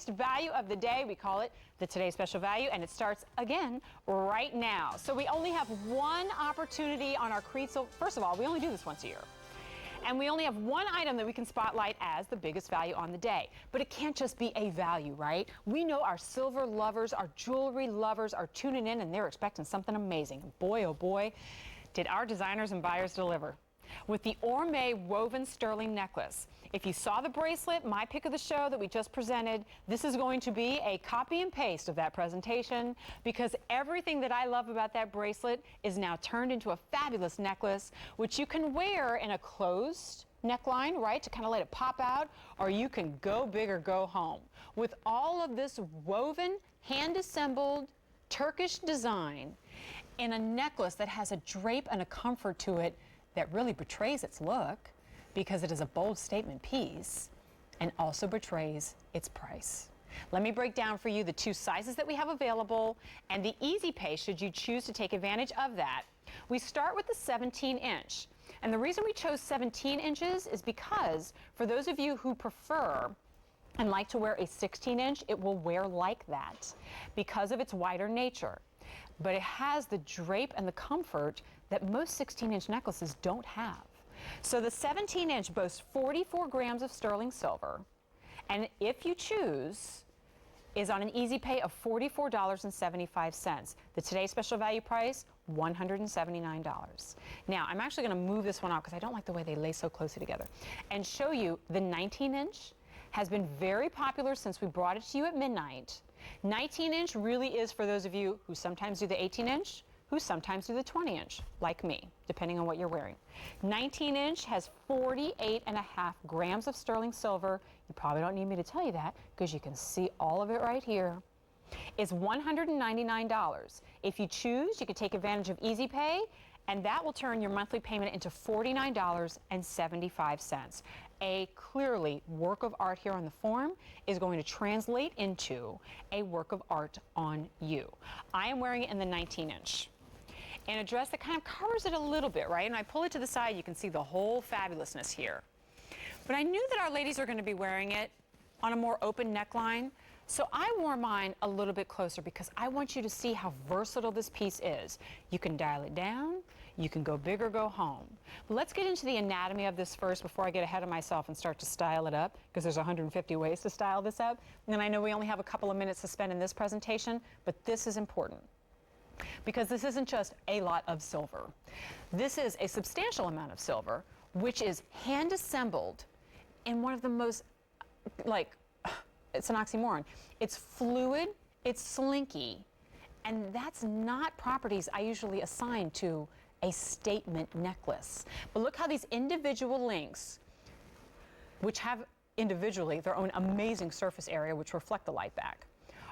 biggest value of the day. We call it the Today Special Value, and it starts again right now. So we only have one opportunity on our Creede. So first of all, we only do this once a year. And we only have one item that we can spotlight as the biggest value on the day. But it can't just be a value, right? We know our silver lovers, our jewelry lovers are tuning in, and they're expecting something amazing. And boy, oh boy, did our designers and buyers deliver. With the Orme woven sterling necklace. If you saw the bracelet, my pick of the show that we just presented, this is going to be a copy and paste of that presentation, because everything that I love about that bracelet is now turned into a fabulous necklace, which you can wear in a closed neckline, right, to kind of let it pop out, or you can go big or go home. With all of this woven, hand-assembled Turkish design in a necklace that has a drape and a comfort to it that really betrays its look, because it is a bold statement piece, and also betrays its price. Let me break down for you the two sizes that we have available and the easy pay should you choose to take advantage of that. We start with the 17-inch. And the reason we chose 17 inches is because for those of you who prefer and like to wear a 16-inch, it will wear like that because of its wider nature. But it has the drape and the comfort that most 16-inch necklaces don't have. So the 17-inch boasts 44 grams of sterling silver, and if you choose, is on an easy pay of $44.75. The Today Special Value price, $179. Now, I'm actually going to move this one out because I don't like the way they lay so closely together, and show you the 19-inch has been very popular since we brought it to you at midnight. 19-inch really is for those of you who sometimes do the 18-inch, who sometimes do the 20-inch, like me, depending on what you're wearing. 19-inch has 48.5 grams of sterling silver. You probably don't need me to tell you that because you can see all of it right here. It's $199. If you choose, you can take advantage of Easy Pay, and that will turn your monthly payment into $49.75. A clearly work of art here on the form is going to translate into a work of art on you. I am wearing it in the 19-inch. In a dress that kind of covers it a little bit, right? And I pull it to the side, you can see the whole fabulousness here. But I knew that our ladies are going to be wearing it on a more open neckline, so I wore mine a little bit closer because I want you to see how versatile this piece is. You can dial it down, you can go big or go home. But let's get into the anatomy of this first before I get ahead of myself and start to style it up, because there's 150 ways to style this up. And I know we only have a couple of minutes to spend in this presentation, but this is important, because this isn't just a lot of silver. This is a substantial amount of silver, which is hand assembled in one of the most, it's an oxymoron. It's fluid, it's slinky, and that's not properties I usually assign to a statement necklace. But look how these individual links, which have individually their own amazing surface area which reflect the light back,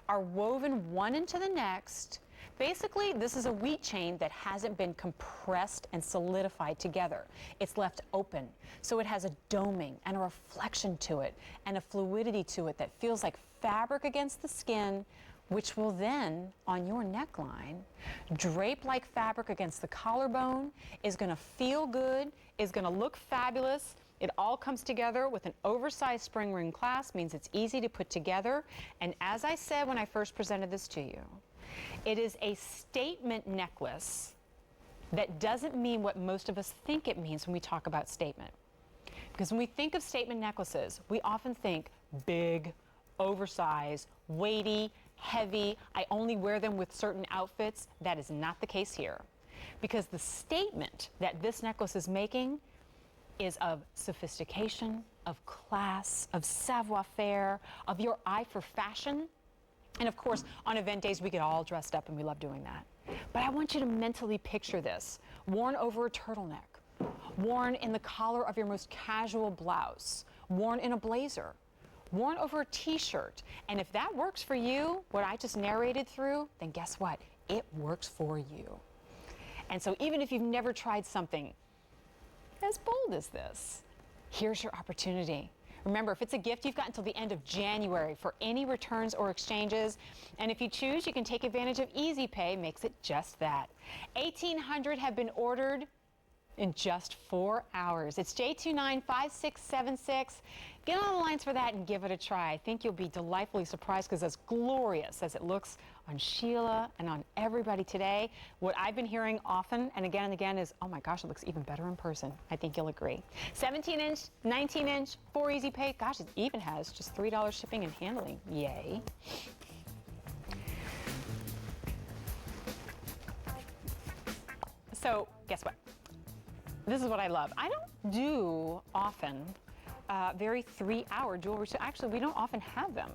are woven one into the next. Basically, this is a wheat chain that hasn't been compressed and solidified together. It's left open, so it has a doming and a reflection to it and a fluidity to it that feels like fabric against the skin, which will then, on your neckline, drape like fabric against the collarbone, is going to feel good, is going to look fabulous. It all comes together with an oversized spring ring clasp, means it's easy to put together. And as I said when I first presented this to you, it is a statement necklace that doesn't mean what most of us think it means when we talk about statement. Because when we think of statement necklaces, we often think big, oversized, weighty, heavy. I only wear them with certain outfits. That is not the case here. Because the statement that this necklace is making is of sophistication, of class, of savoir-faire, of your eye for fashion. And of course, on event days, we get all dressed up and we love doing that. But I want you to mentally picture this, worn over a turtleneck, worn in the collar of your most casual blouse, worn in a blazer, worn over a t-shirt. And if that works for you, what I just narrated through, then guess what? It works for you. And so even if you've never tried something as bold as this, here's your opportunity. Remember, if it's a gift, you've got until the end of January for any returns or exchanges. And if you choose, you can take advantage of Easy Pay, makes it just that. 1,800 have been ordered in just 4 hours. It's J295676. Get on the lines for that and give it a try. I think you'll be delightfully surprised because as glorious as it looks on Sheila and on everybody today, what I've been hearing often and again is, oh my gosh, it looks even better in person. I think you'll agree. 17-inch, 19-inch, 4 easy pay. Gosh, it even has just $3 shipping and handling. Yay. So guess what? This is what I love. I don't do often very 3-hour jewelry. So actually, we don't often have them.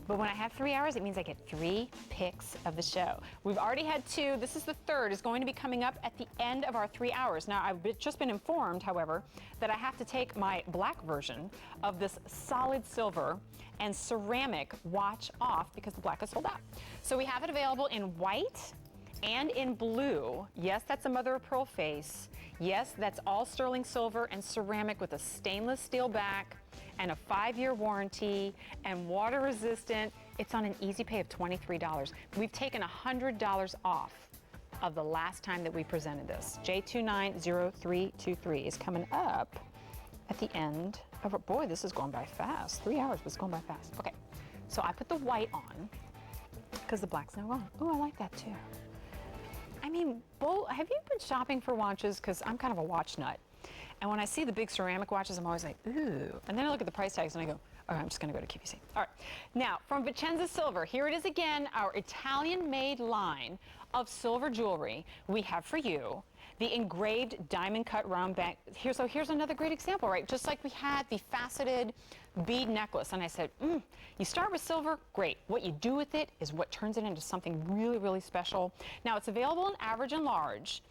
But when I have 3 hours, it means I get 3 picks of the show. We've already had 2. This is the third. Is going to be coming up at the end of our 3 hours. Now, I've just been informed, however, that I have to take my black version of this solid silver and ceramic watch off because the black is sold out. So we have it available in white and in blue. Yes, that's a mother of pearl face. Yes, that's all sterling silver and ceramic with a stainless steel back and a 5-year warranty and water resistant. It's on an easy pay of $23. We've taken $100 off of the last time that we presented this. J290323 is coming up at the end of it. Boy, this is going by fast. 3 hours, but it's going by fast. Okay, so I put the white on because the black's now gone. Ooh, I like that too. I mean, have you been shopping for watches? Because I'm kind of a watch nut. And when I see the big ceramic watches, I'm always like, ooh. And then I look at the price tags and I go, all right, I'm just going to go to QVC. All right. Now, from Vicenza Silver, here it is again, our Italian-made line of silver jewelry we have for you. The engraved diamond cut round bank. So here's another great example, right? Just like we had the faceted bead necklace. And I said, you start with silver, great. What you do with it is what turns it into something really, really special. Now, it's available in average and large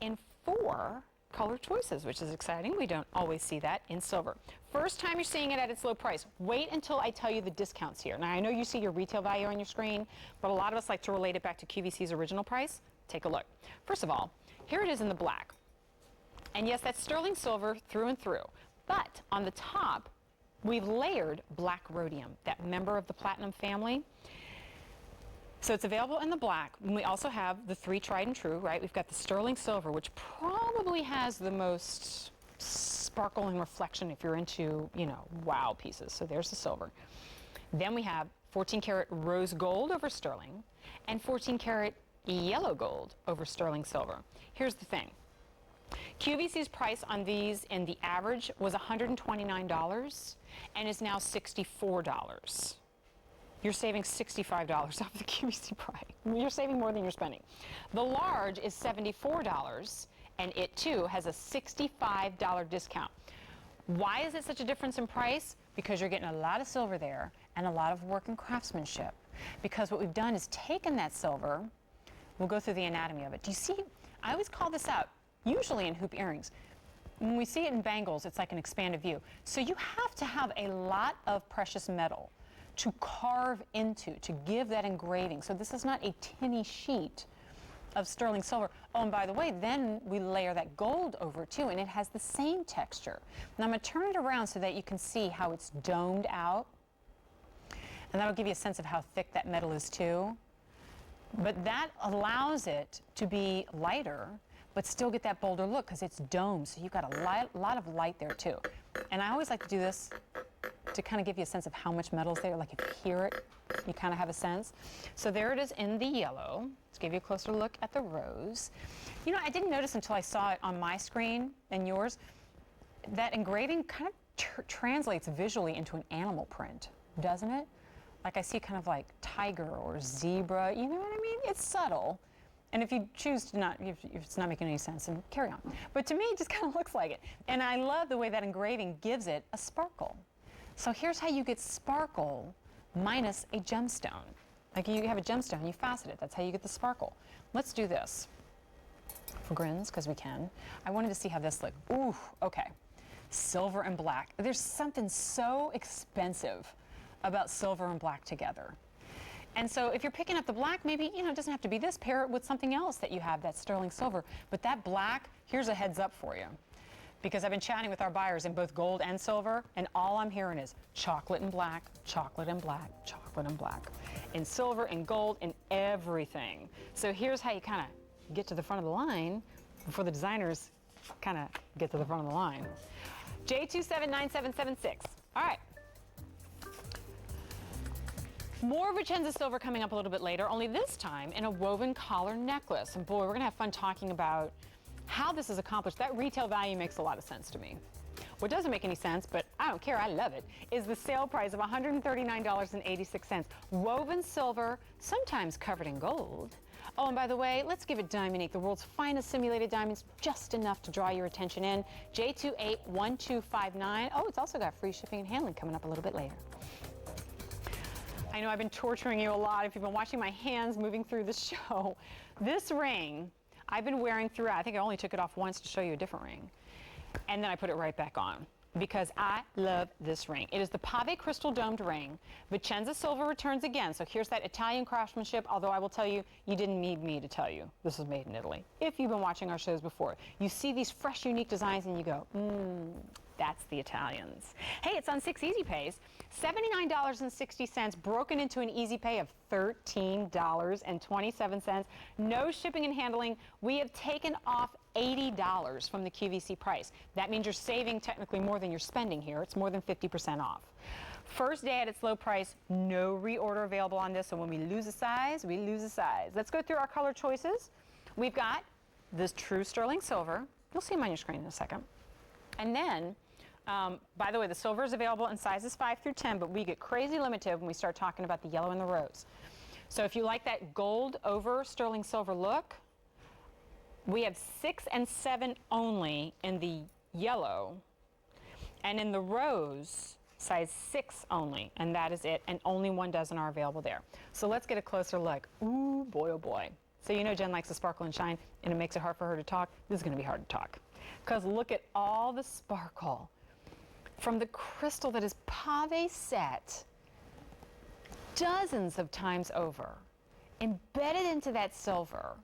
in 4 color choices, which is exciting. We don't always see that in silver. First time you're seeing it at its low price. Wait until I tell you the discounts here. Now, I know you see your retail value on your screen, but a lot of us like to relate it back to QVC's original price. Take a look. First of all, here it is in the black. And yes, that's sterling silver through and through. But on the top, we've layered black rhodium, that member of the platinum family. So it's available in the black. And we also have the 3 tried and true, right? We've got the sterling silver, which probably has the most sparkle and reflection if you're into, you know, wow pieces. So there's the silver. Then we have 14 karat rose gold over sterling and 14 karat yellow gold over sterling silver. Here's the thing. QVC's price on these in the average was $129 and is now $64. You're saving $65 off the QVC price. You're saving more than you're spending. The large is $74 and it too has a $65 discount. Why is it such a difference in price? Because you're getting a lot of silver there and a lot of work and craftsmanship. Because what we've done is taken that silver. We'll go through the anatomy of it. Do you see? I always call this out, usually in hoop earrings. When we see it in bangles, it's like an expanded view. So you have to have a lot of precious metal to carve into, to give that engraving. So this is not a tinny sheet of sterling silver. Oh, and by the way, then we layer that gold over it too, and it has the same texture. Now I'm going to turn it around so that you can see how it's domed out. And that'll give you a sense of how thick that metal is too. But that allows it to be lighter, but still get that bolder look because it's domed. So you've got a lot of light there too. And I always like to do this to kind of give you a sense of how much metal's there. Like if you hear it, you kind of have a sense. So there it is in the yellow. Let's give you a closer look at the rose. You know, I didn't notice until I saw it on my screen and yours, that engraving kind of translates visually into an animal print, doesn't it? Like I see kind of like tiger or zebra, you know what I mean? It's subtle. And if you choose to not, if it's not making any sense, then carry on. But to me, it just kind of looks like it. And I love the way that engraving gives it a sparkle. So here's how you get sparkle minus a gemstone. Like you have a gemstone, you facet it. That's how you get the sparkle. Let's do this for grins, because we can. I wanted to see how this looked. Ooh, okay. Silver and black. There's something so expensive about silver and black together. And so if you're picking up the black, maybe, you know, it doesn't have to be this. Pair it with something else that you have, that sterling silver. But that black, here's a heads up for you. Because I've been chatting with our buyers in both gold and silver, and all I'm hearing is chocolate and black, chocolate and black, chocolate and black. In silver and gold and everything. So here's how you kind of get to the front of the line before the designers kind of get to the front of the line. J279776. All right. More Vicenza silver coming up a little bit later, only this time in a woven collar necklace. And boy, we're going to have fun talking about how this is accomplished. That retail value makes a lot of sense to me. What doesn't make any sense, but I don't care, I love it, is the sale price of $139.86. Woven silver, sometimes covered in gold. Oh, and by the way, let's give it Diamondique, the world's finest simulated diamonds, just enough to draw your attention in. J281259. Oh, it's also got free shipping and handling coming up a little bit later. I know I've been torturing you a lot if you've been watching my hands moving through the show. This ring I've been wearing throughout. I think I only took it off once to show you a different ring. And then I put it right back on because I love this ring. It is the Pave crystal domed ring. Vicenza silver returns again. So here's that Italian craftsmanship, although I will tell you, you didn't need me to tell you this is made in Italy. If you've been watching our shows before, you see these fresh, unique designs and you go, that's the Italians. Hey, it's on 6 Easy Pays. $79.60 broken into an easy pay of $13.27. No shipping and handling. We have taken off $80 from the QVC price. That means you're saving technically more than you're spending here. It's more than 50% off. First day at its low price, no reorder available on this. So when we lose a size, we lose a size. Let's go through our color choices. We've got this true sterling silver. You'll see them on your screen in a second. And then, by the way, the silver is available in sizes 5 through 10, but we get crazy limited when we start talking about the yellow and the rose. So if you like that gold over sterling silver look, we have 6 and 7 only in the yellow, and in the rose, size 6 only, and that is it, and only 1 dozen are available there. So let's get a closer look. Ooh, boy, oh boy. So you know Jen likes to sparkle and shine, and it makes it hard for her to talk. This is going to be hard to talk, because look at all the sparkle from the crystal that is pave set dozens of times over, embedded into that silver.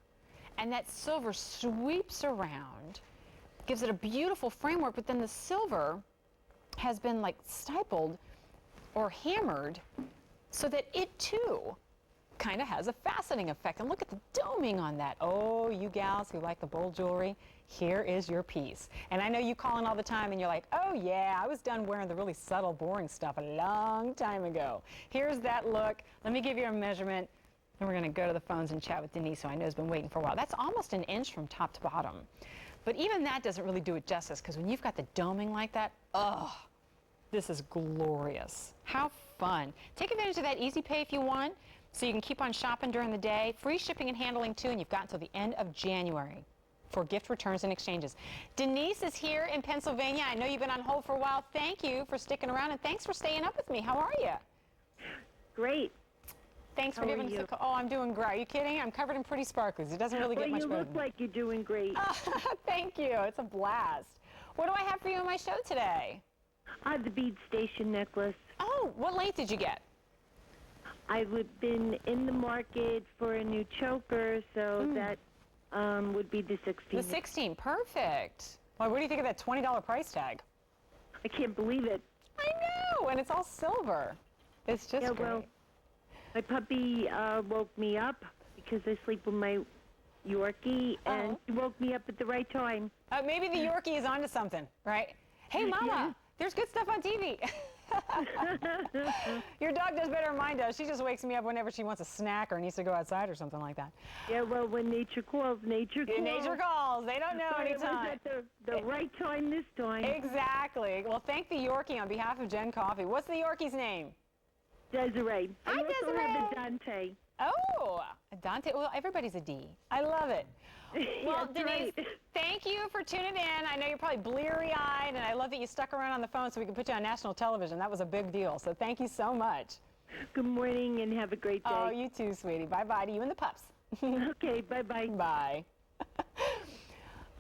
And that silver sweeps around, gives it a beautiful framework, but then the silver has been like stippled or hammered so that it too kind of has a faceting effect. And look at the doming on that. Oh, you gals who like the bold jewelry, here is your piece. And I know you call in all the time and you're like, oh yeah, I was done wearing the really subtle, boring stuff a long time ago. Here's that look. Let me give you a measurement. And we're going to go to the phones and chat with Denise, who I know has been waiting for a while. That's almost an inch from top to bottom. But even that doesn't really do it justice, because when you've got the doming like that, oh, this is glorious. How fun. Take advantage of that easy pay if you want, so you can keep on shopping during the day. Free shipping and handling, too, and you've got until the end of January for gift returns and exchanges. Denise is here in Pennsylvania. I know you've been on hold for a while. Thank you for sticking around, and thanks for staying up with me. How are you? Great. Thanks for giving us a call. Oh, I'm doing great. Are you kidding? I'm covered in pretty sparkles. It doesn't really get much better. You look like you're doing great. Thank you. It's a blast. What do I have for you on my show today? The bead station necklace. Oh, what length did you get? I've been in the market for a new choker, so that would be the 16. The 16, perfect. Well, what do you think of that $20 price tag? I can't believe it. I know, and it's all silver. It's just great. Well, my puppy woke me up because I sleep with my Yorkie, and he woke me up at the right time. Maybe the Yorkie is onto something, right? Hey, Mama, there's good stuff on TV. Your dog does better than mine does. She just wakes me up whenever she wants a snack or needs to go outside or something like that. Yeah, well, when nature calls, nature calls. Nature calls. They don't know any time. It was at the right time this time. Exactly. Well, thank the Yorkie on behalf of Jen Coffey. What's the Yorkie's name? Desiree. Hi, I also Desiree. have a Dante. Oh, Dante. Well, everybody's a D. I love it. Well, That's Denise, right. thank you for tuning in. I know you're probably bleary-eyed, and I love that you stuck around on the phone so we could put you on national television. That was a big deal, so thank you so much. Good morning and have a great day. Oh, you too, sweetie. Bye-bye to you and the pups. Okay, bye-bye. Bye.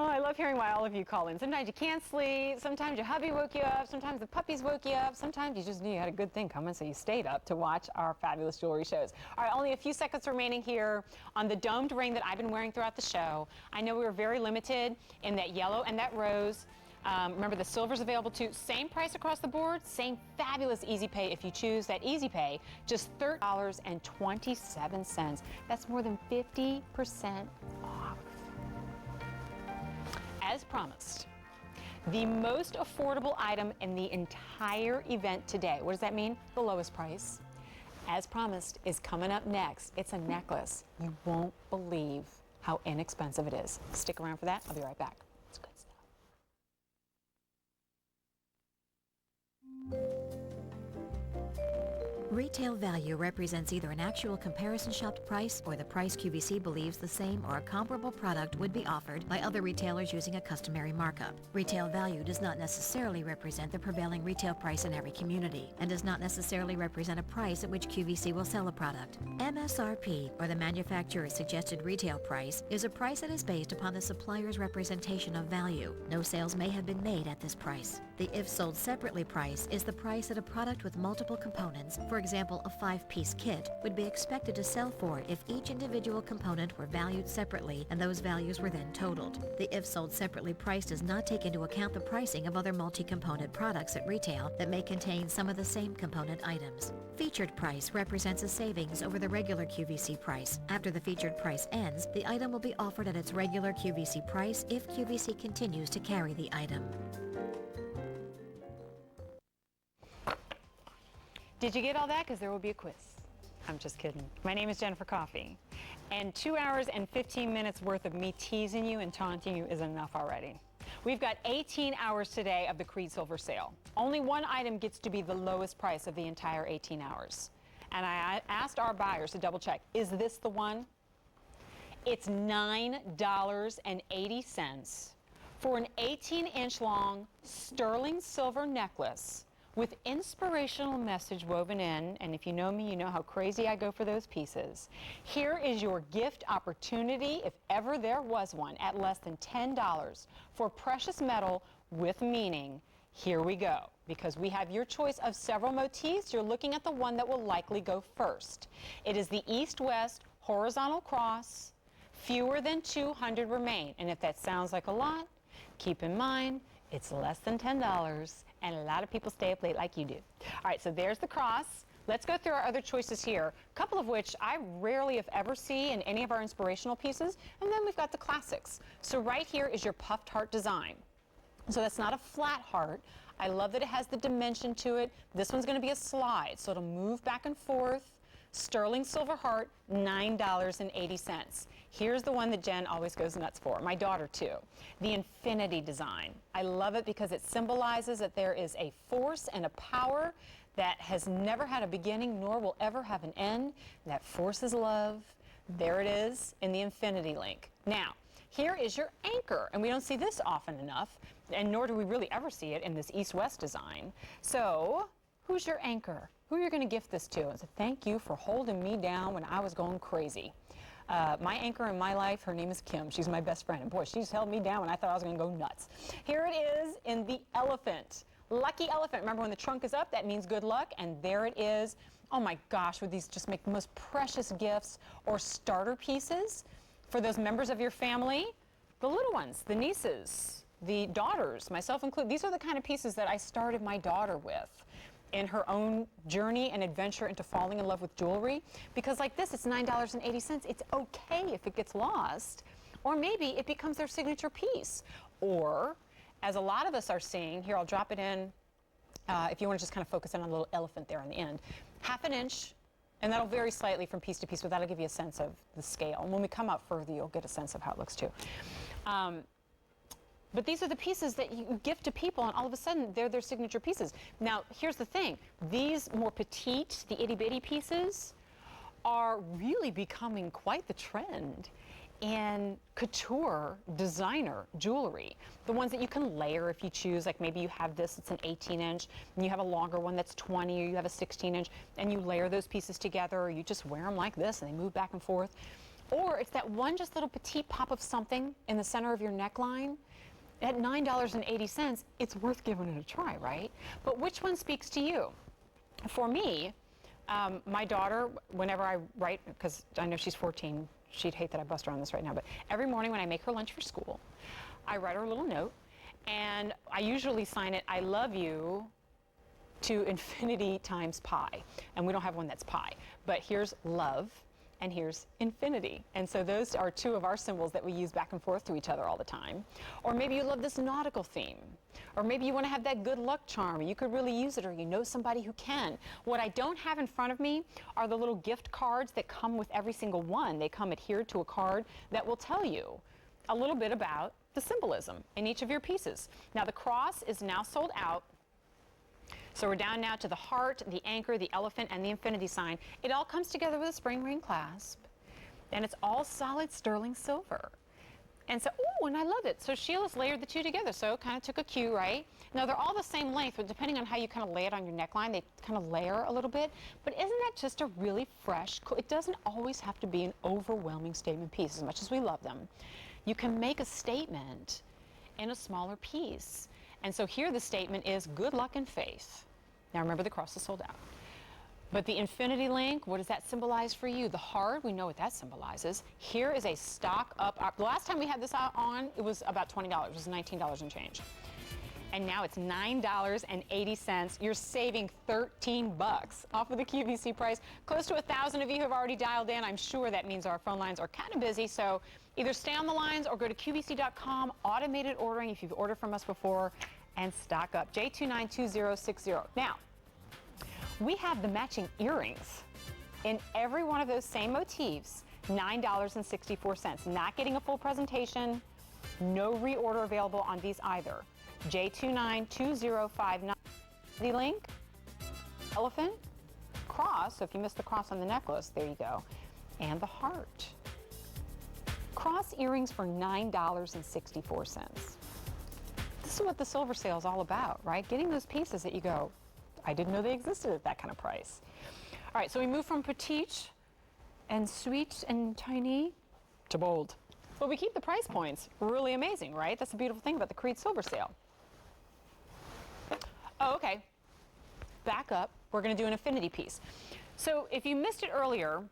Oh, I love hearing why all of you call in. Sometimes you can't sleep, sometimes your hubby woke you up, sometimes the puppies woke you up, sometimes you just knew you had a good thing coming, so you stayed up to watch our fabulous jewelry shows. All right, only a few seconds remaining here on the domed ring that I've been wearing throughout the show. I know we were very limited in that yellow and that rose. Remember, the silver's available too. Same price across the board, same fabulous easy pay if you choose that easy pay, just $30.27. That's more than 50% off. As promised, the most affordable item in the entire event today. What does that mean? The lowest price. as promised, is coming up next. It's a necklace. You won't believe how inexpensive it is. Stick around for that. I'll be right back. It's good stuff. Retail value represents either an actual comparison shopped price or the price QVC believes the same or a comparable product would be offered by other retailers using a customary markup. Retail value does not necessarily represent the prevailing retail price in every community and does not necessarily represent a price at which QVC will sell a product. MSRP, or the manufacturer's suggested retail price, is a price that is based upon the supplier's representation of value. No sales may have been made at this price. The if sold separately price is the price that a product with multiple components, for example a 5-piece kit, would be expected to sell for if each individual component were valued separately and those values were then totaled. The if sold separately price does not take into account the pricing of other multi-component products at retail that may contain some of the same component items. Featured price represents a savings over the regular QVC price. After the featured price ends, the item will be offered at its regular QVC price if QVC continues to carry the item. Did you get all that? Because there will be a quiz. I'm just kidding. My name is Jennifer Coffey, and 2 hours and 15 minutes worth of me teasing you and taunting you is enough already. We've got 18 hours today of the Creede Silver Sale. Only one item gets to be the lowest price of the entire 18 hours. And I asked our buyers to double check, is this the one? It's $9.80 for an 18-inch long sterling silver necklace with inspirational message woven in, and if you know me, you know how crazy I go for those pieces. Here is your gift opportunity, if ever there was one, at less than $10 for precious metal with meaning. Here we go. Because we have your choice of several motifs, you're looking at the one that will likely go first. It is the east-west horizontal cross. Fewer than 200 remain, and if that sounds like a lot, keep in mind it's less than $10, and a lot of people stay up late like you do. All right, so there's the cross. Let's go through our other choices here, a couple of which I rarely, if ever, see in any of our inspirational pieces, and then we've got the classics. So right here is your puffed heart design. So that's not a flat heart. I love that it has the dimension to it. This one's going to be a slide, so it'll move back and forth. Sterling silver heart, $9.80. Here's the one that Jen always goes nuts for, my daughter too. The infinity design. I love it because it symbolizes that there is a force and a power that has never had a beginning nor will ever have an end. That force is love. There it is in the infinity link. Now, here is your anchor, and we don't see this often enough, and nor do we really ever see it in this east-west design. So, who's your anchor? Who are you going to gift this to? And so thank you for holding me down when I was going crazy. My anchor in my life, her name is Kim. She's my best friend. And boy, she's held me down when I thought I was going to go nuts. Here it is in the elephant. Lucky elephant. Remember, when the trunk is up, that means good luck. And there it is. Oh my gosh, would these just make the most precious gifts or starter pieces for those members of your family? The little ones, the nieces, the daughters, myself included. These are the kind of pieces that I started my daughter with in her own journey and adventure into falling in love with jewelry. Because like this, it's $9.80. It's okay if it gets lost, or maybe it becomes their signature piece. Or, as a lot of us are seeing, here I'll drop it in, if you want to just kind of focus in on a little elephant there on the end, 1/2 inch, and that'll vary slightly from piece to piece, but that'll give you a sense of the scale. And when we come out further, you'll get a sense of how it looks too. But these are the pieces that you gift to people, and all of a sudden, they're their signature pieces. Now, here's the thing. These more petite, the itty-bitty pieces, are really becoming quite the trend in couture designer jewelry. The ones that you can layer if you choose, like maybe you have this, it's an 18-inch, and you have a longer one that's 20, or you have a 16-inch, and you layer those pieces together, or you just wear them like this, and they move back and forth. Or it's that one just little petite pop of something in the center of your neckline. At $9.80, it's worth giving it a try, right? But which one speaks to you? For me, my daughter, whenever I write, because I know she's 14, she'd hate that I bust her on this right now, but every morning when I make her lunch for school, I write her a little note, and I usually sign it, I love you, to infinity times pi. And we don't have one that's pi. But here's love, and here's infinity. And so those are two of our symbols that we use back and forth to each other all the time. Or maybe you love this nautical theme. Or maybe you want to have that good luck charm. You could really use it, or you know somebody who can. What I don't have in front of me are the little gift cards that come with every single one. They come adhered to a card that will tell you a little bit about the symbolism in each of your pieces. Now the cross is now sold out. So we're down now to the heart, the anchor, the elephant, and the infinity sign. It all comes together with a spring ring clasp. And it's all solid sterling silver. And so, ooh, and I love it. So Sheila's layered the two together. So kind of took a cue, right? Now they're all the same length, but depending on how you kind of lay it on your neckline, they kind of layer a little bit. But isn't that just a really fresh, cool, it doesn't always have to be an overwhelming statement piece, as much as we love them. You can make a statement in a smaller piece. And so here the statement is good luck and faith. Now remember, the cross is sold out. But the infinity link, what does that symbolize for you? The heart, we know what that symbolizes. Here is a stock up. The last time we had this on, it was about $20. It was $19 and change. And now it's $9.80. You're saving 13 bucks off of the QVC price. Close to 1,000 of you have already dialed in. I'm sure that means our phone lines are kind of busy. So either stay on the lines or go to QVC.com, automated ordering if you've ordered from us before, and stock up. J292060. Now, we have the matching earrings in every one of those same motifs, $9.64. Not getting a full presentation, no reorder available on these either. J292059. The link, elephant, cross, so if you missed the cross on the necklace, there you go, and the heart. Cross earrings for $9.64. This is what the silver sale is all about, right? Getting those pieces that you go, I didn't know they existed at that kind of price. All right, so we move from petite and sweet and tiny to bold. But we keep the price points really amazing, right? That's the beautiful thing about the Creede silver sale. Oh, okay. Back up. We're going to do an affinity piece. So if you missed it earlier,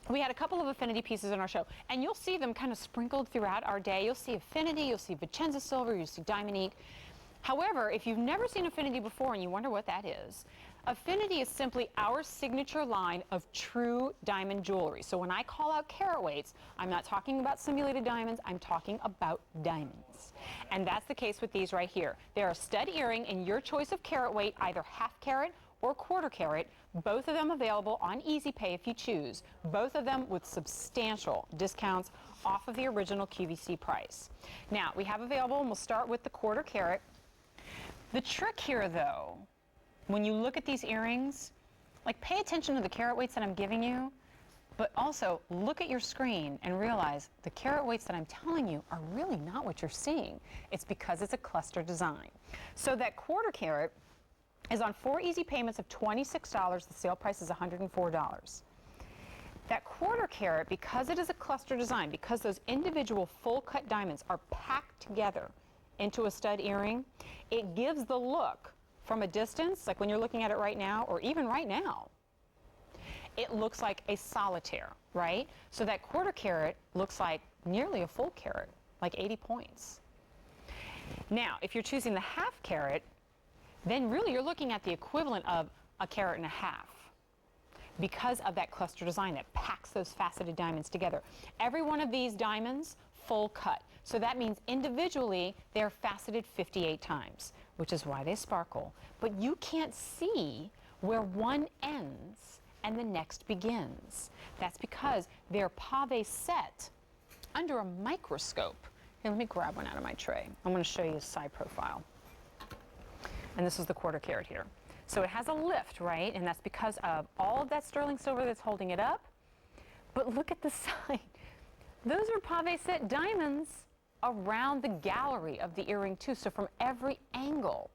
we had a couple of affinity pieces in our show, and you'll see them kind of sprinkled throughout our day. You'll see affinity, you'll see Vicenza silver, you'll see Diamonique. However, if you've never seen affinity before and you wonder what that is, affinity is simply our signature line of true diamond jewelry. So when I call out carat weights, I'm not talking about simulated diamonds, I'm talking about diamonds. And that's the case with these right here. They're a stud earring in your choice of carat weight, either half carat or quarter carat, both of them available on Easy Pay if you choose, both of them with substantial discounts off of the original QVC price. Now, we have available, and we'll start with the quarter carat. The trick here, though, when you look at these earrings, like pay attention to the carat weights that I'm giving you, but also look at your screen and realize the carat weights that I'm telling you are really not what you're seeing. It's because it's a cluster design. So that quarter carat is on 4 easy payments of $26. The sale price is $104. That quarter carat, because it is a cluster design, because those individual full cut diamonds are packed together into a stud earring, it gives the look from a distance, like when you're looking at it right now, or even right now, it looks like a solitaire, right? So that quarter carat looks like nearly a full carat, like 80 points. Now, if you're choosing the half carat, then really you're looking at the equivalent of a carat and a half because of that cluster design that packs those faceted diamonds together. Every one of these diamonds, full cut. So that means individually they're faceted 58 times, which is why they sparkle. But you can't see where one ends and the next begins. That's because they're pave set under a microscope. Here, let me grab one out of my tray. I'm going to show you a side profile. And this is the quarter carat here. So it has a lift, right? And that's because of all of that sterling silver that's holding it up. But look at the side. Those are pave set diamonds around the gallery of the earring too. So from every angle,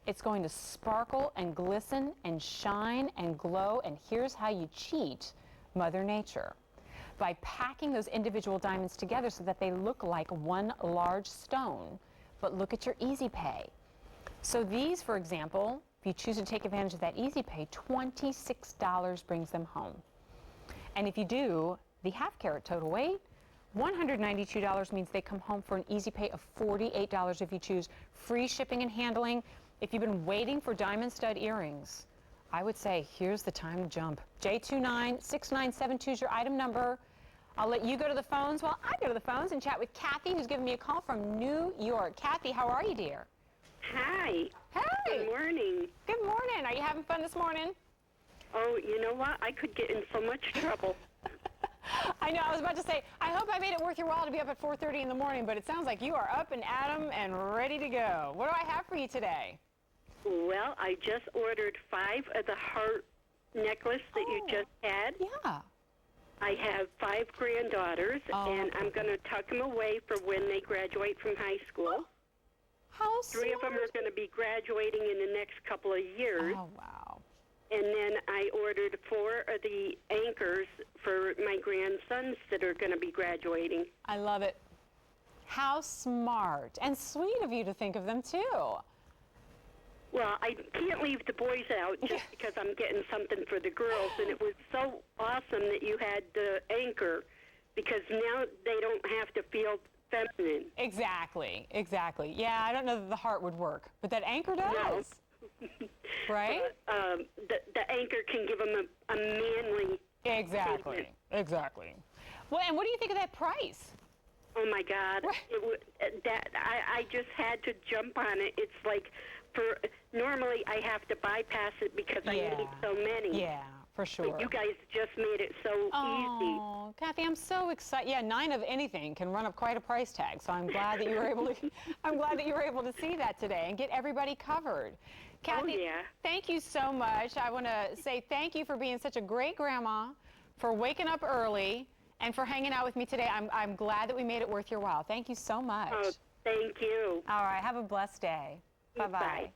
it's going to sparkle and glisten and shine and glow. And here's how you cheat Mother Nature. By packing those individual diamonds together so that they look like one large stone. But look at your Easy Pay. So these, for example, if you choose to take advantage of that Easy Pay, $26 brings them home. And if you do the half carat total weight, $192 means they come home for an Easy Pay of $48 if you choose. Free shipping and handling. If you've been waiting for diamond stud earrings, I would say here's the time to jump. J296972 is your item number. I'll let you go to the phones while I go to the phones and chat with Kathy, who's giving me a call from New York. Kathy, how are you, dear? Hi. Hey. Good morning. Good morning. Are you having fun this morning? Oh, you know what? I could get in so much trouble. I know. I was about to say, I hope I made it worth your while to be up at 4:30 in the morning, but it sounds like you are up and at 'em and ready to go. What do I have for you today? Well, I just ordered 5 of the heart necklace that you just had. Yeah. I have 5 granddaughters, and I'm going to tuck them away for when they graduate from high school. How 3 of them are going to be graduating in the next couple of years. Oh, wow. And then I ordered 4 of the anchors for my grandsons that are going to be graduating. I love it. How smart and sweet of you to think of them, too. Well, I can't leave the boys out just because I'm getting something for the girls, and it was so awesome that you had the anchor, because now they don't have to feel feminine. Exactly, exactly. Yeah, I don't know that the heart would work, but that anchor does. No. Right? The anchor can give them a manly. Exactly, statement. exactly. Well, and what do you think of that price? Oh my God! I just had to jump on it. It's like, normally I have to bypass it because I need so many. Yeah, for sure. But you guys just made it so easy. Oh, Kathy, I'm so excited. Yeah, 9 of anything can run up quite a price tag. So I'm glad that you were able to. I'm glad that you were able to see that today and get everybody covered. Kathy, thank you so much. I want to say thank you for being such a great grandma, for waking up early, and for hanging out with me today. I'm glad that we made it worth your while. Thank you so much. Oh, thank you. All right, have a blessed day. Bye-bye. Bye.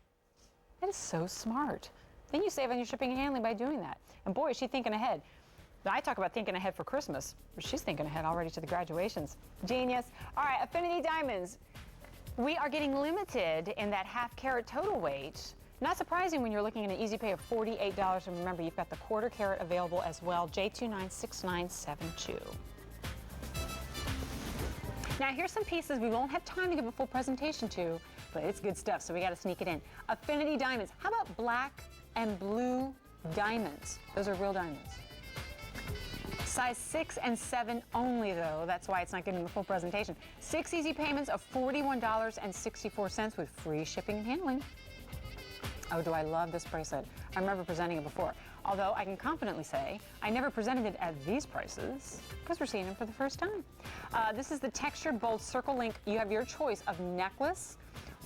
That is so smart. Then you save on your shipping and handling by doing that. And boy, is she thinking ahead. I talk about thinking ahead for Christmas, but she's thinking ahead already to the graduations. Genius. All right, Affinity Diamonds. We are getting limited in that half-carat total weight. Not surprising when you're looking at an easy pay of $48. And remember, you've got the quarter carat available as well, J296972. Now, here's some pieces we won't have time to give a full presentation to, but it's good stuff, so we got to sneak it in. Affinity Diamonds. How about black and blue diamonds? Those are real diamonds. Size 6 and 7 only, though. That's why it's not getting the full presentation. 6 easy payments of $41.64 with free shipping and handling. Oh, do I love this bracelet. I remember presenting it before. Although I can confidently say I never presented it at these prices because we're seeing them for the first time. This is the textured bold circle link. You have your choice of necklace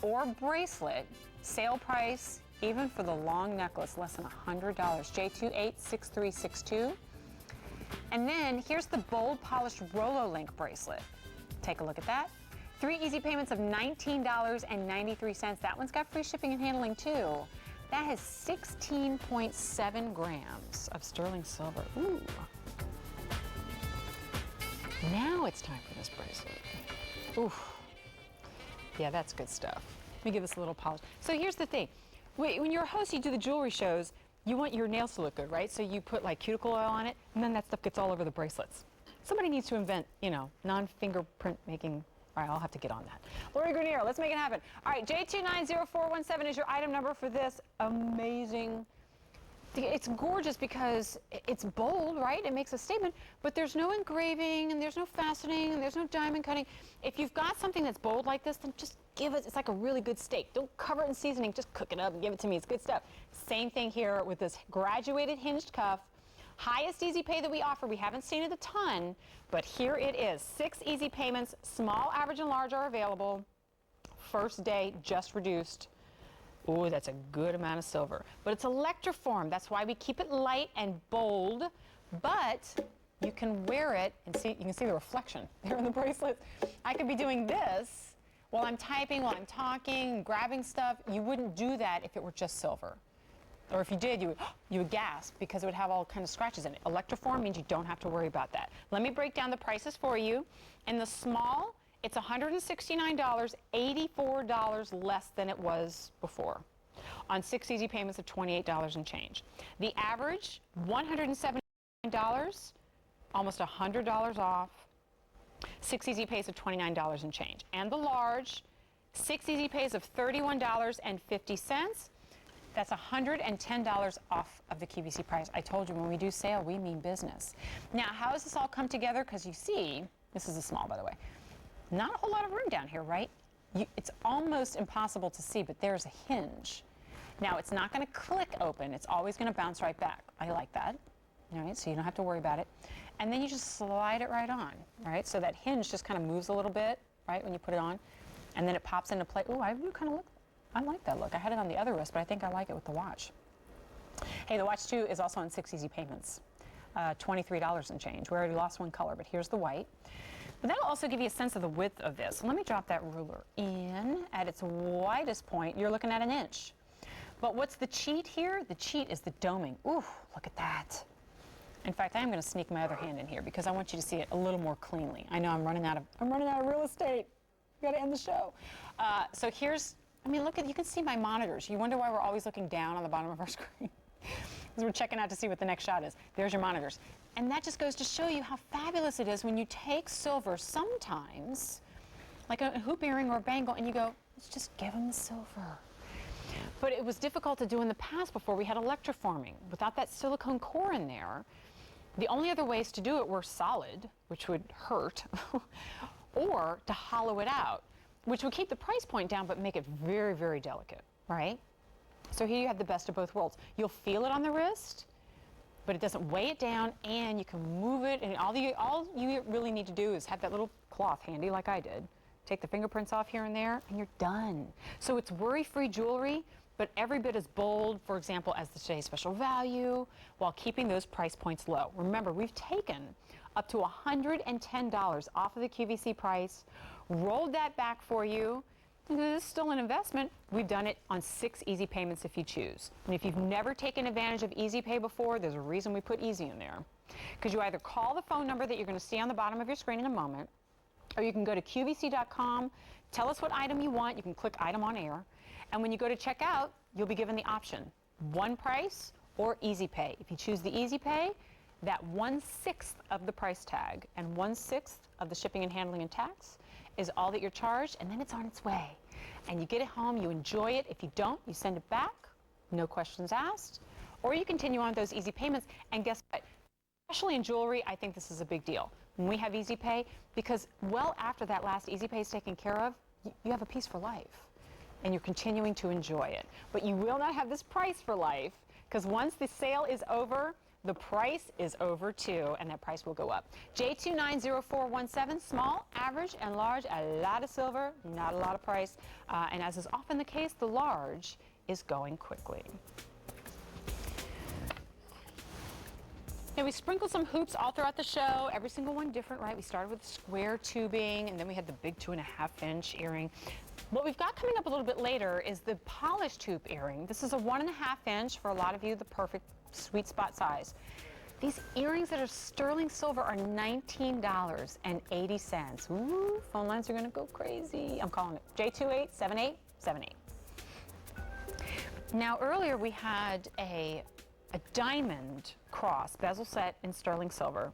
or bracelet. Sale price, even for the long necklace, less than $100. J286362. And then here's the bold polished Rolo link bracelet. Take a look at that. 3 easy payments of $19.93. That one's got free shipping and handling too. That has 16.7 grams of sterling silver. Ooh. Now it's time for this bracelet. Ooh. Yeah, that's good stuff. Let me give this a little polish. So here's the thing. When you're a host, you do the jewelry shows, you want your nails to look good, right? So you put like cuticle oil on it, and then that stuff gets all over the bracelets. Somebody needs to invent, non-fingerprint making. All right, I'll have to get on that. Lori Grenier, let's make it happen. All right, J290417 is your item number for this amazing. It's gorgeous because it's bold, right? It makes a statement, but there's no engraving, and there's no fastening, and there's no diamond cutting. If you've got something that's bold like this, then just give it. It's like a really good steak. Don't cover it in seasoning. Just cook it up and give it to me. It's good stuff. Same thing here with this graduated hinged cuff. Highest easy pay that we offer. We haven't seen it a ton, but here it is. 6 easy payments, small, average, and large are available. First day, just reduced. Ooh, that's a good amount of silver. But it's electroform. That's why we keep it light and bold, but you can wear it and see. You can see the reflection there in the bracelet. I could be doing this while I'm typing, while I'm talking, grabbing stuff. You wouldn't do that if it were just silver. Or if you did, you would gasp because it would have all kind of scratches in it. Electroform means you don't have to worry about that. Let me break down the prices for you. In the small, it's $169, $84 less than it was before, on 6 easy payments of $28 and change. The average, $179, almost $100 off, 6 easy pays of $29 and change. And the large, 6 easy pays of $31.50. That's $110 off of the QVC price. I told you, when we do sale, we mean business. Now, how does this all come together? Because you see, this is a small, by the way. Not a whole lot of room down here, right? It's almost impossible to see, but there's a hinge. Now, it's not going to click open. It's always going to bounce right back. I like that. All right, so you don't have to worry about it. And then you just slide it right on, right? So that hinge just kind of moves a little bit, right, when you put it on. And then it pops into place. Oh, I do kind of look. I like that look. I had it on the other wrist, but I think I like it with the watch. Hey, the watch, too, is also on 6 easy payments. $23 and change. We already lost one color, but here's the white. But that'll also give you a sense of the width of this. So let me drop that ruler in. At its widest point, you're looking at 1 inch. But what's the cheat here? The cheat is the doming. Ooh, look at that. In fact, I am going to sneak my other hand in here because I want you to see it a little more cleanly. I know I'm running out of real estate. We got to end the show. So here's, I mean, look at, you can see my monitors. You wonder why we're always looking down on the bottom of our screen. Because we're checking out to see what the next shot is. There's your monitors. And that just goes to show you how fabulous it is when you take silver sometimes, like a hoop earring or a bangle, and you go, let's just give them the silver. But it was difficult to do in the past before we had electroforming. Without that silicone core in there, the only other ways to do it were solid, which would hurt, or to hollow it out, which would keep the price point down but make it very, very delicate, right? So here you have the best of both worlds. You'll feel it on the wrist, but it doesn't weigh it down, and you can move it, and all you really need to do is have that little cloth handy like I did. Take the fingerprints off here and there, and you're done. So it's worry-free jewelry, but every bit as bold, for example, as the today's special value, while keeping those price points low. Remember, we've taken up to $110 off of the QVC price, rolled that back for you. This is still an investment. We've done it on 6 easy payments if you choose. And if you've never taken advantage of Easy Pay before, there's a reason we put easy in there. Because you either call the phone number that you're going to see on the bottom of your screen in a moment, or you can go to QVC.com, tell us what item you want. You can click item on air. And when you go to checkout, you'll be given the option, one price or Easy Pay. If you choose the Easy Pay, that 1/6 of the price tag and 1/6 of the shipping and handling and tax is all that you're charged, and then it's on its way. And you get it home, you enjoy it. If you don't, you send it back, no questions asked, or you continue on with those easy payments. And guess what? Especially in jewelry, I think this is a big deal when we have Easy Pay, because well after that last Easy Pay is taken care of, you have a piece for life, and you're continuing to enjoy it. But you will not have this price for life, because once the sale is over, the price is over too, and that price will go up. J290417, small, average, and large, a lot of silver, not a lot of price. And as is often the case, the large is going quickly. Now, we sprinkled some hoops all throughout the show, every single one different, right? We started with square tubing, and then we had the big 2.5-inch earring. What we've got coming up a little bit later is the polished hoop earring. This is a 1.5-inch, for a lot of you, the perfect sweet spot size. These earrings that are sterling silver are $19.80. Ooh, phone lines are going to go crazy. I'm calling it J287878. Now, earlier we had a diamond cross, bezel set in sterling silver.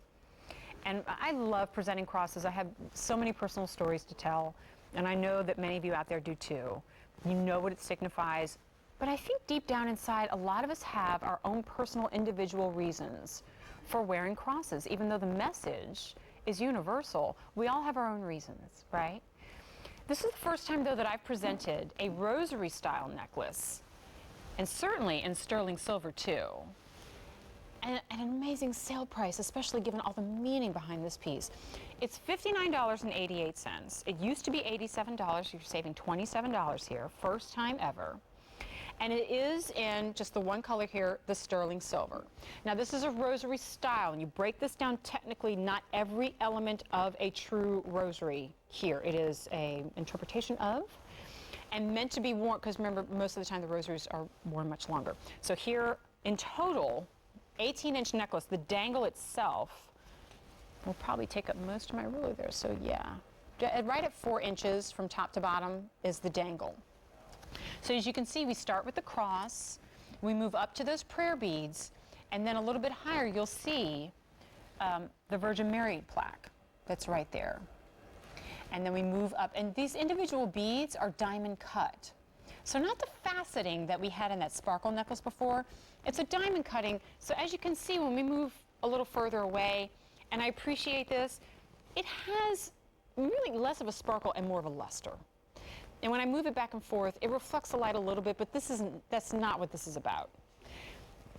And I love presenting crosses. I have so many personal stories to tell, and I know that many of you out there do too. You know what it signifies. But I think deep down inside, a lot of us have our own personal individual reasons for wearing crosses. Even though the message is universal, we all have our own reasons, right? This is the first time, though, that I've presented a rosary-style necklace, and certainly in sterling silver, too. And an amazing sale price, especially given all the meaning behind this piece. It's $59.88. It used to be $87. You're saving $27 here, first time ever. And it is in just the one color here, the sterling silver. Now, this is a rosary style, and you break this down technically, not every element of a true rosary here. It is an interpretation of, and meant to be worn, because remember, most of the time the rosaries are worn much longer. So here, in total, 18-inch necklace, the dangle itself will probably take up most of my ruler there, so yeah. Right at 4 inches from top to bottom is the dangle. So as you can see, we start with the cross, we move up to those prayer beads, and then a little bit higher you'll see the Virgin Mary plaque that's right there. And then we move up, and these individual beads are diamond cut. So not the faceting that we had in that sparkle necklace before. It's a diamond cutting. So as you can see, when we move a little further away, and I appreciate this, it has really less of a sparkle and more of a luster. And when I move it back and forth, it reflects the light a little bit, but that's not what this is about.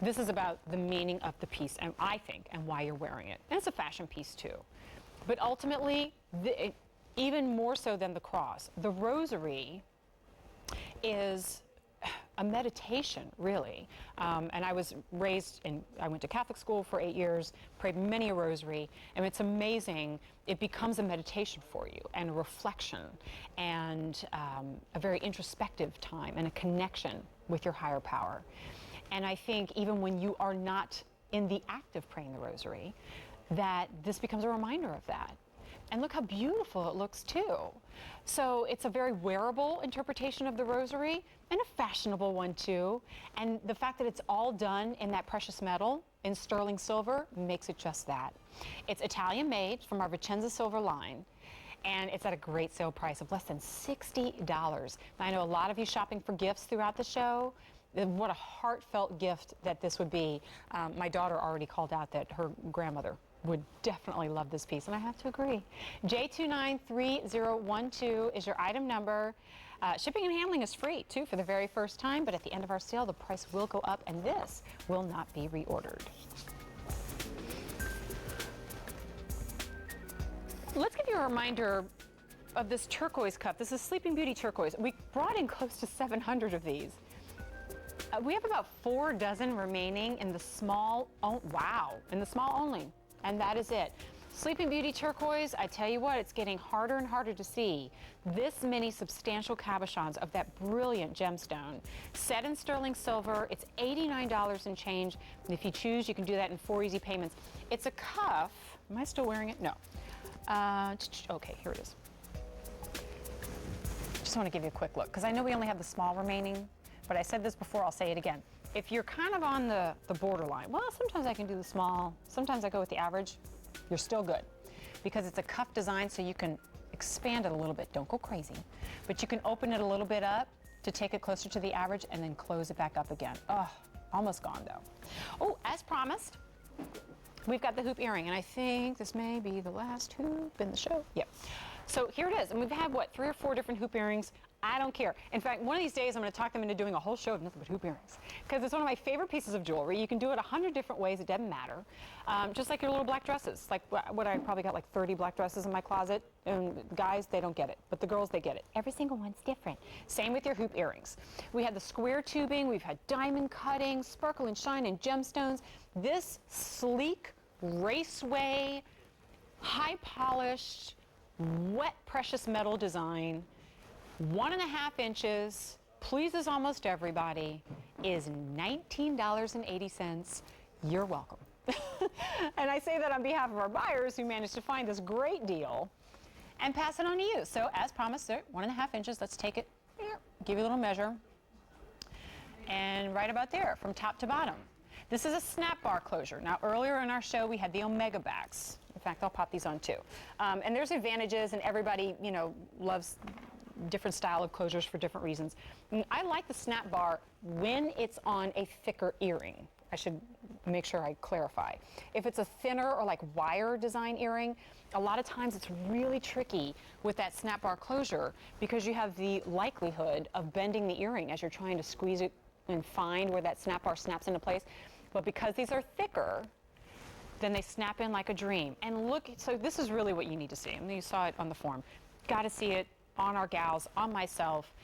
This is about the meaning of the piece, and I think, and why you're wearing it. And it's a fashion piece too. But ultimately, even more so than the cross, the rosary is a meditation, really. And I was raised I went to Catholic school for 8 years, prayed many a rosary, and it's amazing. It becomes a meditation for you, and a reflection, and a very introspective time, and a connection with your higher power. And I think even when you are not in the act of praying the rosary, that this becomes a reminder of that. And look how beautiful it looks too. So it's a very wearable interpretation of the rosary, and a fashionable one too. And the fact that it's all done in that precious metal, in sterling silver, makes it just that. It's Italian made from our Vicenza silver line, and it's at a great sale price of less than $60. I know a lot of you shopping for gifts throughout the show. What a heartfelt gift that this would be. My daughter already called out that her grandmother would definitely love this piece, and I have to agree. J293012 is your item number. Shipping and handling is free too for the very first time, but at the end of our sale the price will go up, and this will not be reordered. Let's give you a reminder of this turquoise cup. This is Sleeping Beauty turquoise. We brought in close to 700 of these. We have about 4 dozen remaining in the small, in the small only, and that is it. Sleeping Beauty turquoise, I tell you what, it's getting harder and harder to see. This many substantial cabochons of that brilliant gemstone, set in sterling silver. It's $89 and change. And if you choose, you can do that in 4 easy payments. It's a cuff. Am I still wearing it? No. Okay, here it is. Just want to give you a quick look, because I know we only have the small remaining, but I said this before, I'll say it again. If you're kind of on the borderline, well, sometimes I can do the small, sometimes I go with the average, you're still good. Because it's a cuff design, so you can expand it a little bit. Don't go crazy. But you can open it a little bit up to take it closer to the average and then close it back up again. Oh, almost gone though. Oh, as promised, we've got the hoop earring, and I think this may be the last hoop in the show. Yep. So here it is, and we've had, what, 3 or 4 different hoop earrings. I don't care. In fact, one of these days I'm going to talk them into doing a whole show of nothing but hoop earrings, because it's one of my favorite pieces of jewelry. You can do it 100 different ways, it doesn't matter. Just like your little black dresses. Like what I probably got like 30 black dresses in my closet, and guys, they don't get it, but the girls, they get it. Every single one's different. Same with your hoop earrings. We had the square tubing, we've had diamond cutting, sparkle and shine, and gemstones. This sleek, raceway, high polished, wet precious metal design, 1.5 inches, pleases almost everybody, is $19.80. You're welcome. And I say that on behalf of our buyers who managed to find this great deal and pass it on to you. So as promised, 1.5 inches, let's take it, give you a little measure, and right about there, from top to bottom. This is a snap bar closure. Now earlier in our show we had the Omega backs. In fact, I'll pop these on too. And there's advantages, and everybody, you know, loves different style of closures for different reasons. And I like the snap bar when it's on a thicker earring. I should make sure I clarify. If it's a thinner or like wire design earring, a lot of times it's really tricky with that snap bar closure, because you have the likelihood of bending the earring as you're trying to squeeze it and find where that snap bar snaps into place. But because these are thicker, then they snap in like a dream. And look, so this is really what you need to see. I mean, you saw it on the form. Got to see it on our gals, on myself,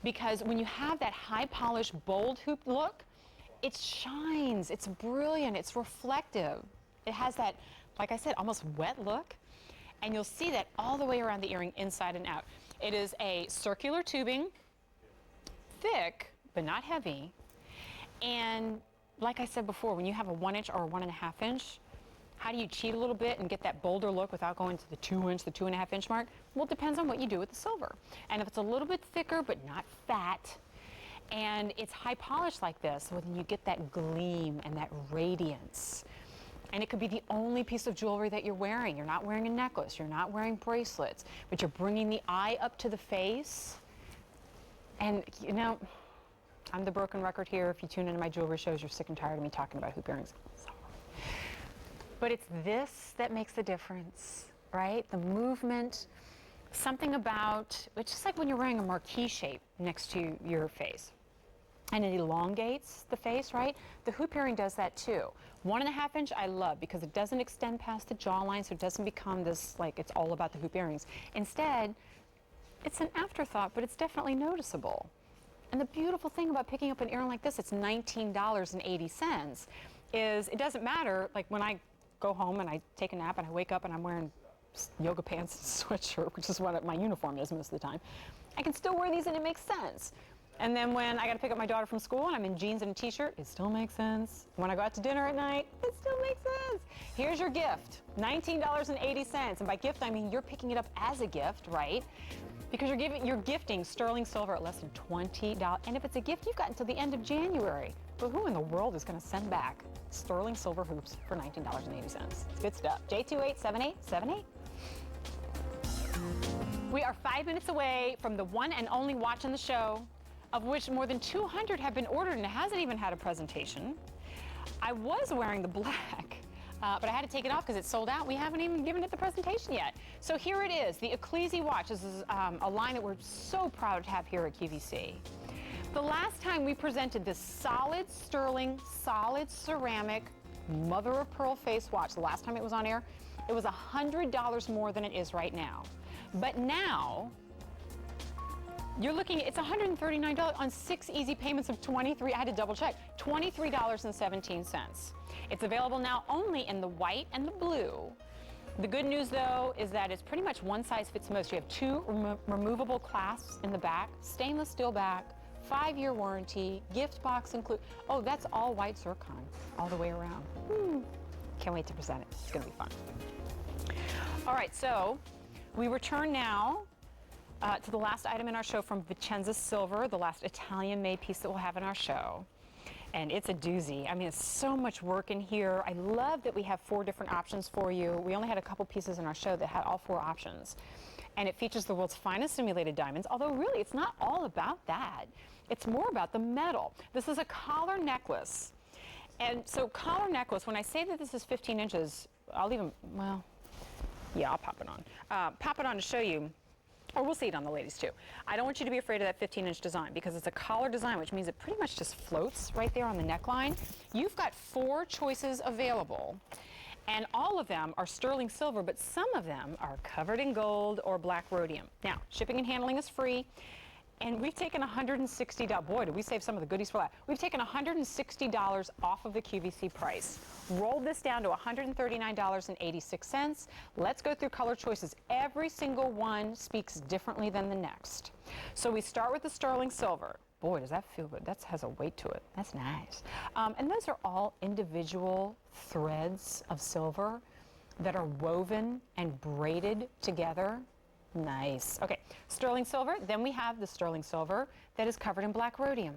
because when you have that high polished, bold hoop look, it shines, it's brilliant, it's reflective. It has that, like I said, almost wet look, and you'll see that all the way around the earring, inside and out. It is a circular tubing, thick, but not heavy, and like I said before, when you have a 1 inch or a 1.5 inch, how do you cheat a little bit and get that bolder look without going to the 2 inch, the 2.5 inch mark? Well, it depends on what you do with the silver. And if it's a little bit thicker but not fat, and it's high polished like this, well, then you get that gleam and that radiance. And it could be the only piece of jewelry that you're wearing. You're not wearing a necklace, you're not wearing bracelets, but you're bringing the eye up to the face, And, you know, I'm the broken record here. If you tune into my jewelry shows, you're sick and tired of me talking about hoop earrings. But it's this that makes the difference, right? The movement, something about, it's just like when you're wearing a marquee shape next to your face. And it elongates the face, right? The hoop earring does that too. 1.5 inch I love because it doesn't extend past the jawline, so it doesn't become this, like, it's all about the hoop earrings. Instead, it's an afterthought, but it's definitely noticeable. And the beautiful thing about picking up an earring like this, it's $19.80, is it doesn't matter, like when I go home and I take a nap and I wake up and I'm wearing yoga pants and sweatshirt, which is what my uniform is most of the time, I can still wear these and it makes sense. And then when I got to pick up my daughter from school and I'm in jeans and a t-shirt, it still makes sense. When I go out to dinner at night, it still makes sense. Here's your gift, $19.80. And by gift, I mean you're picking it up as a gift, right? Because you're gifting sterling silver at less than $20. And if it's a gift, you've got until the end of January. But who in the world is going to send back sterling silver hoops for $19.80? It's good stuff. J287878. We are 5 minutes away from the one and only watch on the show, of which more than 200 have been ordered and it hasn't even had a presentation. I was wearing the black, but I had to take it off because it's sold out. We haven't even given it the presentation yet. So here it is, the Creede watch. This is a line that we're so proud to have here at QVC. The last time we presented this solid sterling, solid ceramic, mother of pearl face watch, the last time it was on air, it was $100 more than it is right now. But now, you're looking, it's $139 on 6 easy payments of $23, I had to double check, $23.17. It's available now only in the white and the blue. The good news though is that it's pretty much one size fits most. You have 2 removable clasps in the back, stainless steel back, 5-year warranty, gift box include. Oh, that's all white zircon all the way around. Can't wait to present it. It's gonna be fun. All right, so we return now to the last item in our show from Vicenza Silver, the last Italian-made piece that we'll have in our show. And it's a doozy. I mean, it's so much work in here. I love that we have 4 different options for you. We only had a couple pieces in our show that had all 4 options. And it features the world's finest simulated diamonds, although really it's not all about that. It's more about the metal. This is a collar necklace. And so collar necklace, when I say that this is 15 inches, I'll even, well, yeah, I'll pop it on. Pop it on to show you. Or we'll see it on the ladies too. I don't want you to be afraid of that 15-inch design because it's a collar design, which means it pretty much just floats right there on the neckline. You've got 4 choices available, and all of them are sterling silver, but some of them are covered in gold or black rhodium. Now, shipping and handling is free, and we've taken $160. Boy, did we save some of the goodies for that. We've taken $160 off of the QVC price. Rolled this down to $139.86. Let's go through color choices. Every single one speaks differently than the next. So we start with the sterling silver. Boy, does that feel good. That has a weight to it. That's nice. And those are all individual threads of silver that are woven and braided together. Nice. Okay, sterling silver. Then we have the sterling silver that is covered in black rhodium,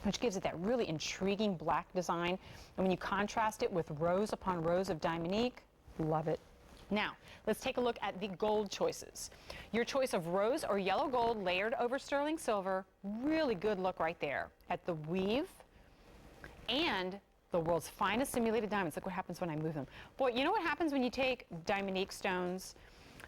which gives it that really intriguing black design. And when you contrast it with rows upon rows of diamondique, love it. Now, let's take a look at the gold choices. Your choice of rose or yellow gold layered over sterling silver, really good look right there at the weave and the world's finest simulated diamonds. Look what happens when I move them. Boy, you know what happens when you take diamondique stones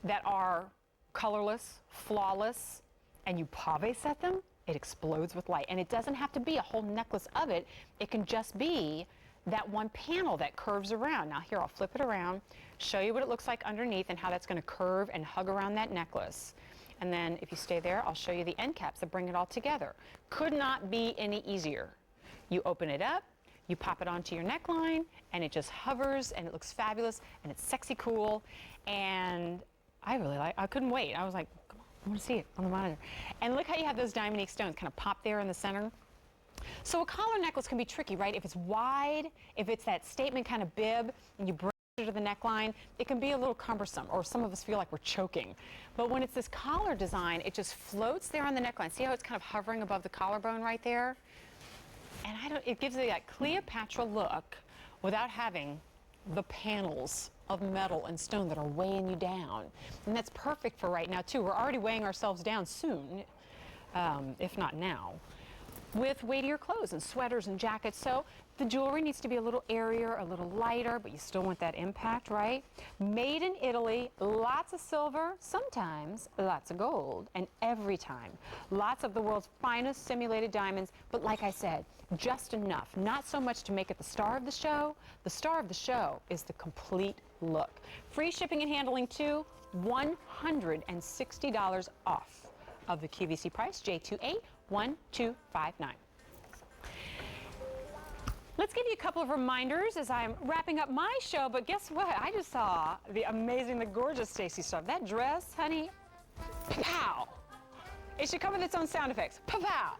that are colorless, flawless, and you pave set them? It explodes with light. And it doesn't have to be a whole necklace of it. It can just be that one panel that curves around. Now here, I'll flip it around, show you what it looks like underneath and how that's going to curve and hug around that necklace. And then if you stay there, I'll show you the end caps that bring it all together. Could not be any easier. You open it up, you pop it onto your neckline, and it just hovers, and it looks fabulous, and it's sexy cool, and I couldn't wait. I was like, come on, I want to see it on the monitor. And look how you have those diamondique stones kind of pop there in the center. So a collar necklace can be tricky, right? If it's wide, if it's that statement kind of bib, and you bring it to the neckline, it can be a little cumbersome, or some of us feel like we're choking. But when it's this collar design, it just floats there on the neckline. See how it's kind of hovering above the collarbone right there? And it gives it that Cleopatra look without having the panels of metal and stone that are weighing you down. And that's perfect for right now too. We're already weighing ourselves down soon if not now, with weightier clothes and sweaters and jackets. So the jewelry needs to be a little airier, a little lighter, but you still want that impact, right? Made in Italy, lots of silver, sometimes lots of gold, and every time lots of the world's finest simulated diamonds. But like I said, just enough, not so much to make it the star of the show. The star of the show is the complete look. Free shipping and handling too, $160 off of the QVC price, J281259. Let's give you a couple of reminders as I'm wrapping up my show, but guess what? I just saw the amazing, the gorgeous Stacy stuff. That dress, honey, pow! It should come with its own sound effects. Pow!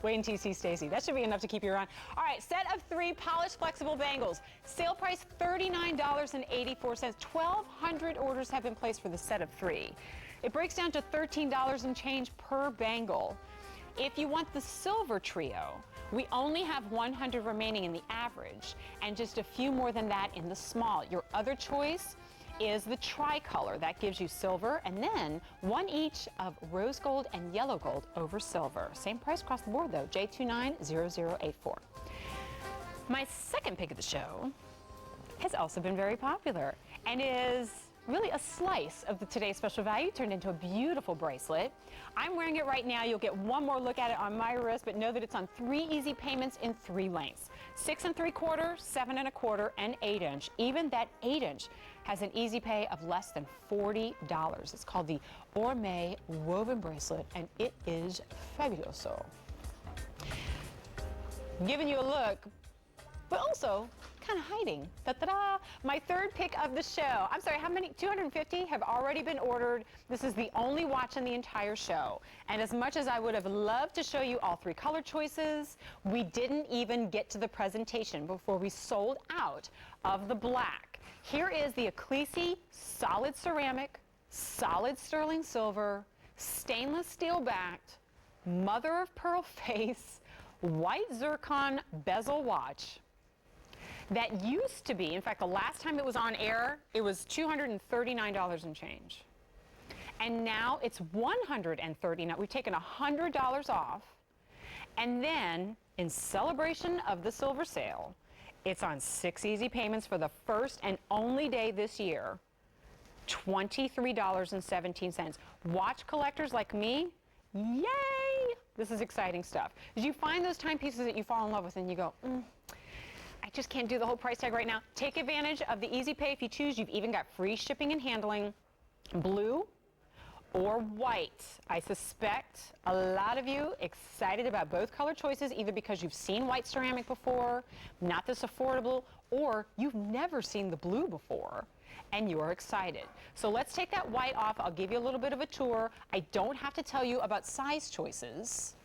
Wait until you see Stacy. That should be enough to keep you around. All right, set of 3 polished flexible bangles. Sale price $39.84. 1,200 orders have been placed for the set of 3. It breaks down to $13 and change per bangle. If you want the silver trio, we only have 100 remaining in the average and just a few more than that in the small. Your other choice is the tricolor. That gives you silver and then one each of rose gold and yellow gold over silver. Same price across the board though, J290084. My second pick of the show has also been very popular and is really a slice of the today's special value turned into a beautiful bracelet. I'm wearing it right now. You'll get one more look at it on my wrist, but know that it's on 3 easy payments in 3 lengths. 6 3/4, 7 1/4, and 8 inch. Even that 8 inch has an easy pay of less than $40. It's called the Orme woven bracelet, and it is fabuloso. Giving you a look, but also kind of hiding. Da-da-da. My third pick of the show. I'm sorry, how many? 250 have already been ordered. This is the only watch in the entire show. And as much as I would have loved to show you all 3 color choices, we didn't even get to the presentation before we sold out of the black. Here is the Eclisi solid ceramic, solid sterling silver, stainless steel backed, mother of pearl face, white zircon bezel watch. That used to be, in fact, the last time it was on air, it was $239 and change. And now it's $139. We've taken $100 off. And then, in celebration of the silver sale, it's on 6 easy payments for the first and only day this year, $23.17. Watch collectors like me, yay! This is exciting stuff. Did you find those timepieces that you fall in love with and you go, I just can't do the whole price tag right now? Take advantage of the easy pay if you choose. You've even got free shipping and handling, blue or white. I suspect a lot of you excited about both color choices, either because you've seen white ceramic before, not this affordable, or you've never seen the blue before and you're excited. So let's take that white off. I'll give you a little bit of a tour. I don't have to tell you about size choices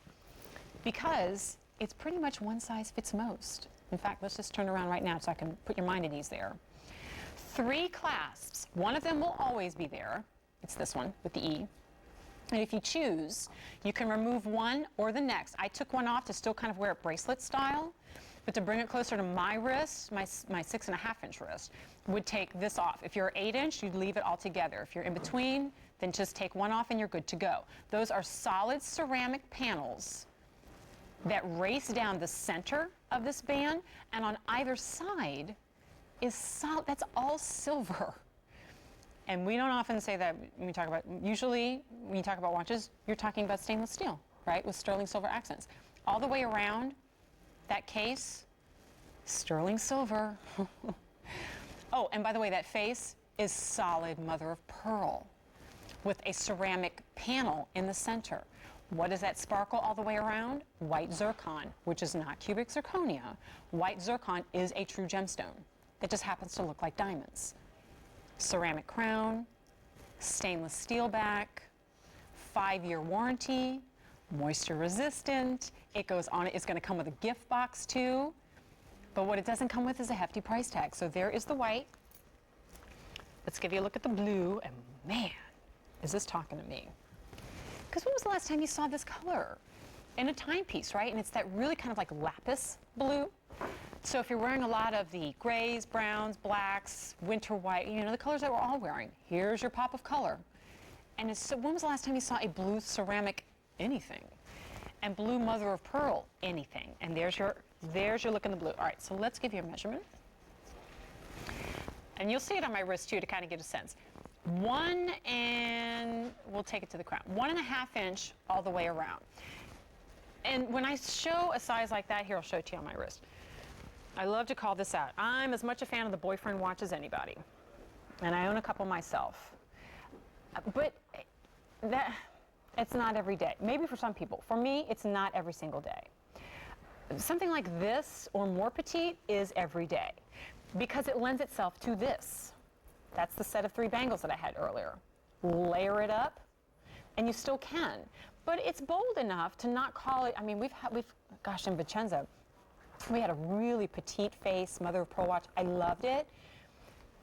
because it's pretty much one size fits most. In fact, let's just turn around right now so I can put your mind at ease there. 3 clasps. One of them will always be there. It's this one with the E. And if you choose, you can remove one or the next. I took one off to still kind of wear it bracelet style, but to bring it closer to my wrist, my 6.5 inch wrist, would take this off. If you're 8 inch, you'd leave it all together. If you're in between, then just take one off and you're good to go. Those are solid ceramic panels that race down the center of this band, and on either side is solid. That's all silver. And we don't often say that when we talk about, usually when you talk about watches, you're talking about stainless steel, right, with sterling silver accents. All the way around that case, sterling silver. Oh, and by the way, that face is solid mother of pearl with a ceramic panel in the center. What does that sparkle all the way around? White zircon, which is not cubic zirconia. White zircon is a true gemstone that just happens to look like diamonds. Ceramic crown, stainless steel back, 5-year warranty, moisture resistant. It goes on, it's going to come with a gift box too. But what it doesn't come with is a hefty price tag. So there is the white. Let's give you a look at the blue, and man, is this talking to me. Because when was the last time you saw this color in a timepiece, right? And it's that really kind of like lapis blue. So if you're wearing a lot of the grays, browns, blacks, winter white, you know, the colors that we're all wearing, here's your pop of color. And so when was the last time you saw a blue ceramic anything? And blue mother of pearl, anything. And there's your look in the blue. All right, so let's give you a measurement. And you'll see it on my wrist too to kind of get a sense. We'll take it to the crown. 1.5 inch all the way around. And when I show a size like that, here, I'll show it to you on my wrist. I love to call this out. I'm as much a fan of the boyfriend watch as anybody. And I own a couple myself. But it's not every day. Maybe for some people. For me, it's not every single day. Something like this or more petite is every day because it lends itself to this. That's the set of 3 bangles that I had earlier. Layer it up, and you still can. But it's bold enough to not call it, I mean, gosh, in Vicenza, we had a really petite face, mother of pearl watch. I loved it.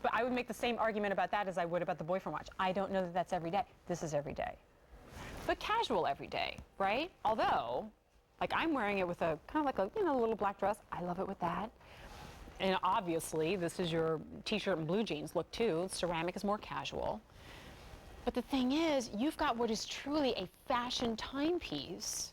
But I would make the same argument about that as I would about the boyfriend watch. I don't know that that's every day. This is every day. But casual every day, right? Although, like I'm wearing it with a kind of like a, little black dress. I love it with that. And obviously, this is your t-shirt and blue jeans look too. Ceramic is more casual. But the thing is, you've got what is truly a fashion timepiece.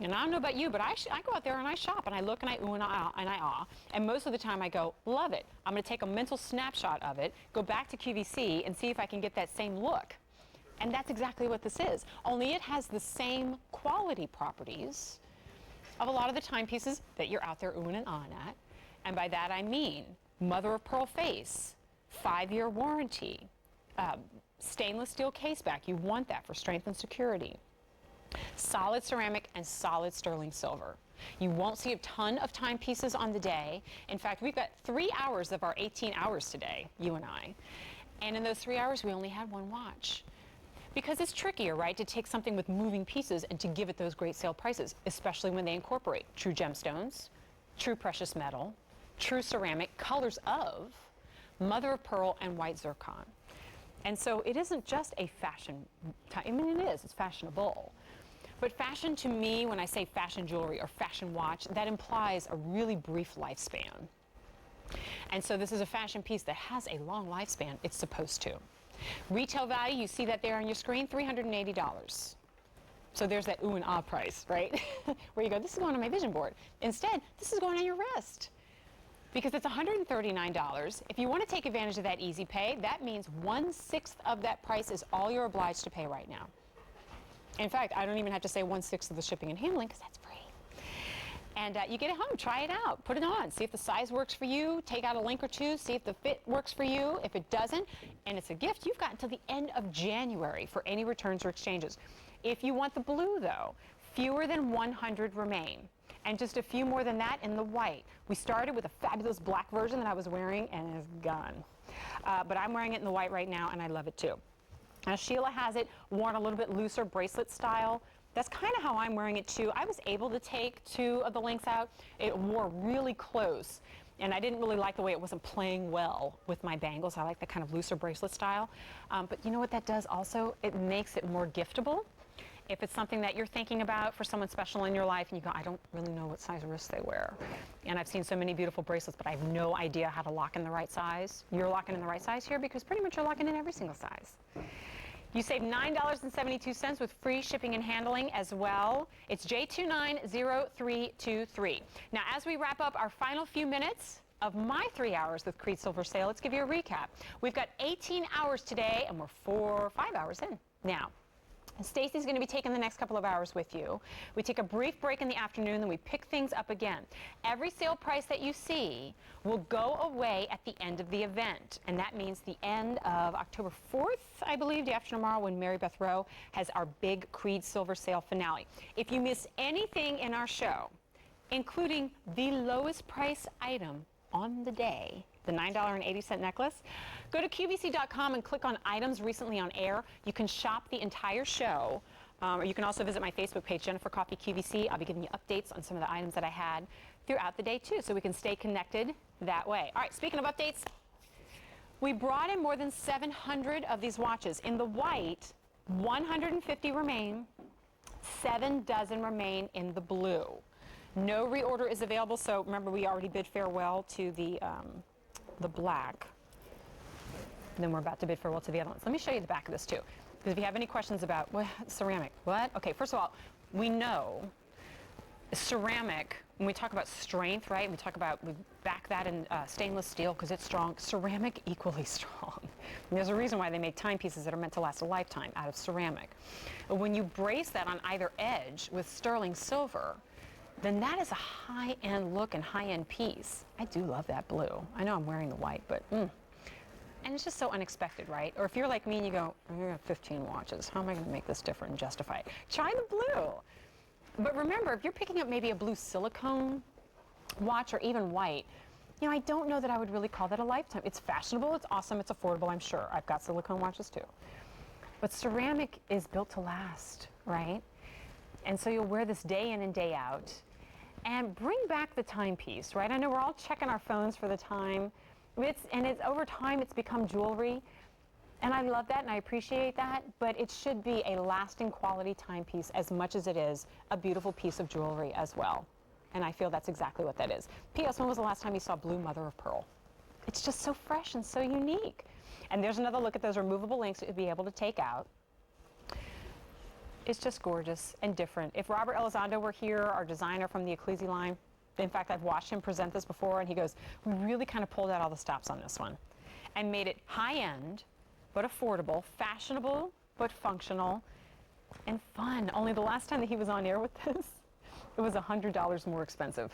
And I don't know about you, but I go out there and I shop and I look and I ooh and I ah. And most of the time I go, love it. I'm going to take a mental snapshot of it, go back to QVC and see if I can get that same look. And that's exactly what this is. Only it has the same quality properties of a lot of the timepieces that you're out there oohing and ahhing at. And by that I mean mother of pearl face, 5-year warranty, stainless steel case back. You want that for strength and security. Solid ceramic and solid sterling silver. You won't see a ton of timepieces on the day. In fact, we've got 3 hours of our 18 hours today, you and I. And in those 3 hours, we only had 1 watch. Because it's trickier, right, to take something with moving pieces and to give it those great sale prices, especially when they incorporate true gemstones, true precious metal, true ceramic, colors of mother of pearl and white zircon. And so it isn't just a fashion, I mean it is, it's fashionable. But fashion to me, when I say fashion jewelry or fashion watch, that implies a really brief lifespan. And so this is a fashion piece that has a long lifespan, it's supposed to. Retail value, you see that there on your screen, $380. So there's that ooh and ah price, right? Where you go, this is going on my vision board. Instead, this is going on your wrist. Because it's $139. If you want to take advantage of that easy pay, that means 1/6 of that price is all you're obliged to pay right now. In fact, I don't even have to say 1/6 of the shipping and handling because that's free. And you get it home, try it out, put it on, see if the size works for you, take out a link or two, see if the fit works for you. If it doesn't, and it's a gift, you've got until the end of January for any returns or exchanges. If you want the blue, though, fewer than 100 remain. And just a few more than that in the white. We started with a fabulous black version that I was wearing and it's gone. But I'm wearing it in the white right now and I love it too. Now Sheila has it worn a little bit looser bracelet style. That's kind of how I'm wearing it too. I was able to take 2 of the links out. It wore really close. And I didn't really like the way it wasn't playing well with my bangles. I like the kind of looser bracelet style. But you know what that does also? It makes it more giftable. If it's something that you're thinking about for someone special in your life and you go, I don't really know what size wrist they wear. And I've seen so many beautiful bracelets, but I have no idea how to lock in the right size. You're locking in the right size here because pretty much you're locking in every single size. You save $9.72 with free shipping and handling as well. It's J290323. Now, as we wrap up our final few minutes of my 3 hours with Creede Silver Sale, let's give you a recap. We've got 18 hours today, and we're 5 hours in now. Stacy's going to be taking the next couple of hours with you. We take a brief break in the afternoon, then we pick things up again. Every sale price that you see will go away at the end of the event, and that means the end of October 4th, I believe, day after tomorrow, when Mary Beth Rowe has our big Creede Silver Sale finale. If you miss anything in our show, including the lowest price item on the day, the $9.80 necklace, go to QVC.com and click on items recently on air. You can shop the entire show, or you can also visit my Facebook page, Jennifer Coffey QVC. I'll be giving you updates on some of the items that I had throughout the day too, so we can stay connected that way. All right, speaking of updates, we brought in more than 700 of these watches. In the white, 150 remain, 7 dozen remain in the blue. No reorder is available, so remember we already bid farewell to the black. And then we're about to bid farewell to the other ones. Let me show you the back of this too, because if you have any questions about ceramic, what? Okay, first of all, we know ceramic, when we talk about strength, right? We back that in stainless steel because it's strong. Ceramic equally strong. And there's a reason why they make timepieces that are meant to last a lifetime out of ceramic. But when you brace that on either edge with sterling silver, then that is a high-end look and high-end piece. I do love that blue. I know I'm wearing the white, but and it's just so unexpected, right? Or if you're like me and you go, I have 15 watches. How am I going to make this different and justify it? Try the blue. But remember, if you're picking up maybe a blue silicone watch or even white, you know, I don't know that I would really call that a lifetime. It's fashionable, it's awesome, it's affordable, I'm sure. I've got silicone watches too. But ceramic is built to last, right? And so you'll wear this day in and day out. And bring back the timepiece, right? I know we're all checking our phones for the time. It's over time, it's become jewelry. And I love that and I appreciate that, but it should be a lasting quality timepiece as much as it is a beautiful piece of jewelry as well. And I feel that's exactly what that is. P.S. When was the last time you saw blue mother of pearl? It's just so fresh and so unique. And there's another look at those removable links that you'll be able to take out. It's just gorgeous and different. If Robert Elizondo were here, our designer from the Ecclesi line, in fact, I've watched him present this before, and he goes, we really kind of pulled out all the stops on this one and made it high-end, but affordable, fashionable, but functional, and fun. Only the last time that he was on air with this, it was $100 more expensive.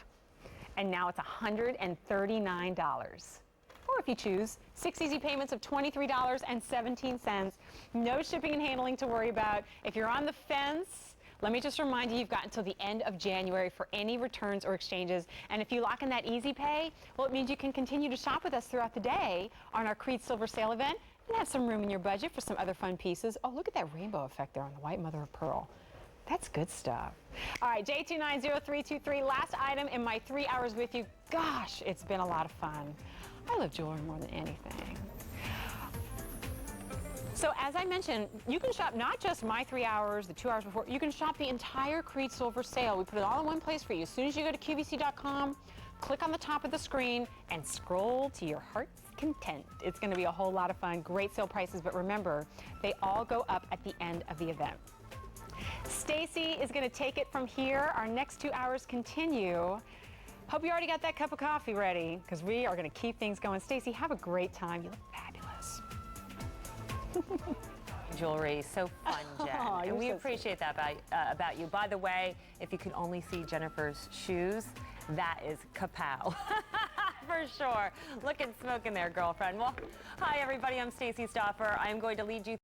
And now it's $139. Or if you choose, 6 easy payments of $23.17. No shipping and handling to worry about. If you're on the fence, let me just remind you, you've got until the end of January for any returns or exchanges. And if you lock in that easy pay, well, it means you can continue to shop with us throughout the day on our Creede Silver Sale event and have some room in your budget for some other fun pieces. Oh, look at that rainbow effect there on the white mother of pearl. That's good stuff. All right, J290-323, last item in my 3 hours with you. Gosh, it's been a lot of fun. I love jewelry more than anything. So as I mentioned, you can shop not just my 3 hours, the 2 hours before, you can shop the entire Creede Silver Sale. We put it all in one place for you. As soon as you go to QVC.com, click on the top of the screen and scroll to your heart's content. It's going to be a whole lot of fun. Great sale prices, but remember, they all go up at the end of the event. Stacy is going to take it from here. Our next 2 hours continue. Hope you already got that cup of coffee ready, because we are going to keep things going. Stacy, have a great time. You look fabulous. Jewelry, so fun, Jen. Oh, and we appreciate that about you. By the way, if you could only see Jennifer's shoes, that is kapow. For sure. Looking smoking there, girlfriend. Well, hi, everybody. I'm Stacey Stoffer. I am going to lead you